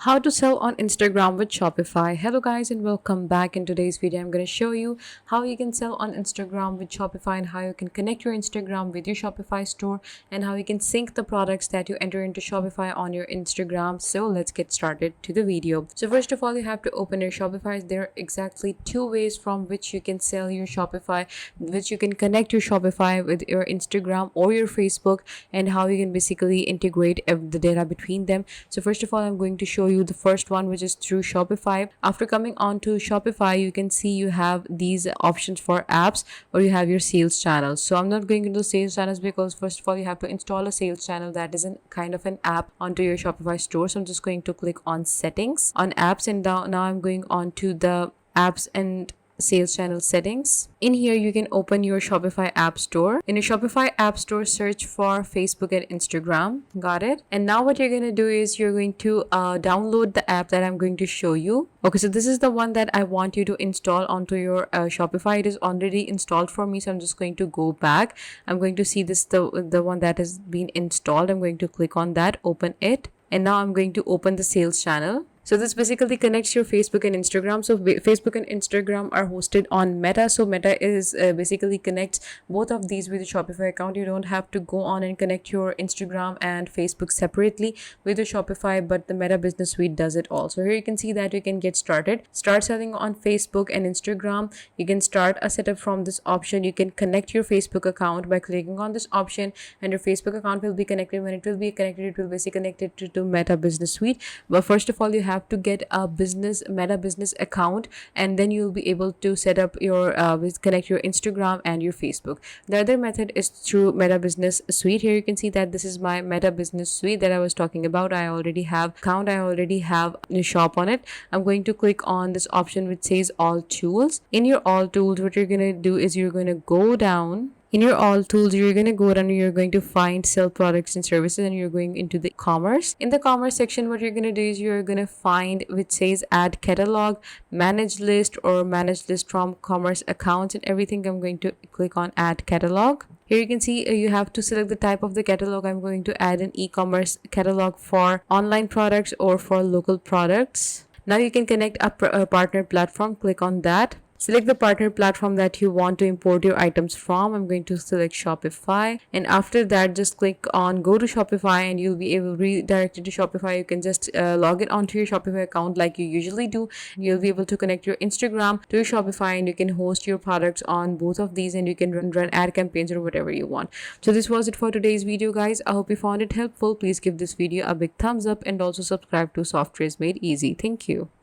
How to sell on Instagram with Shopify. Hello guys and welcome back. In today's video I'm going to show you how you can sell on Instagram with Shopify and how you can connect your Instagram with your Shopify store and how you can sync the products that you enter into Shopify on your Instagram. So let's get started to the video. So first of all, you have to open your Shopify. There are exactly two ways from which you can sell your Shopify, which you can connect your Shopify with your Instagram or your Facebook, and how you can basically integrate the data between them. So first of all, I'm going to show you the first one, which is through Shopify. After coming on to Shopify, you can see you have these options for apps or you have your sales channels. So I'm not going into sales channels because first of all you have to install a sales channel that is a kind of an app onto your Shopify store. So I'm just going to click on settings on apps, and now I'm going on to the apps and sales channel settings. In here you can open your Shopify app store. In your Shopify app store, search for Facebook and Instagram. Got it? And now what you're going to do is you're going to download the app that I'm going to show you. Okay, so this is the one that I want you to install onto your Shopify. It is already installed for me, so I'm just going to go back. I'm going to see this the one that has been installed. I'm going to click on that, open it, and now I'm going to open the sales channel. So this basically connects your Facebook and Instagram. So Facebook and Instagram are hosted on Meta. So Meta is basically connects both of these with your Shopify account. You don't have to go on and connect your Instagram and Facebook separately with your Shopify, but the Meta Business Suite does it all. So here you can see that you can get started. Start selling on Facebook and Instagram. You can start a setup from this option. You can connect your Facebook account by clicking on this option, and your Facebook account will be connected. When it will be connected, it will basically connected to Meta Business Suite. But first of all, you have to get a Meta Business account, and then you'll be able to set up your connect your Instagram and your Facebook. The other method is through Meta Business Suite. Here you can see that this is my Meta Business Suite that I was talking about. I already have account. I already have a shop on it. I'm going to click on this option which says all tools. In your all tools, what you're going to do is you're going to go down. In your all tools, you're going to go down and you're going to find sell products and services, and you're going into the commerce. In the commerce section, what you're going to do is you're going to find which says add catalog, manage list, or manage list from commerce accounts and everything. I'm going to click on add catalog. Here you can see you have to select the type of the catalog. I'm going to add an e-commerce catalog for online products or for local products. Now you can connect a partner platform. Click on that. Select the partner platform that you want to import your items from. I'm going to select Shopify, and after that just click on go to Shopify, and you'll be able to redirect it to Shopify. You can just log it onto your Shopify account like you usually do. You'll be able to connect your Instagram to your Shopify, and you can host your products on both of these, and you can run ad campaigns or whatever you want. So this was it for today's video, guys. I hope you found it helpful. Please give this video a big thumbs up and also subscribe to Softwares Made Easy. Thank you.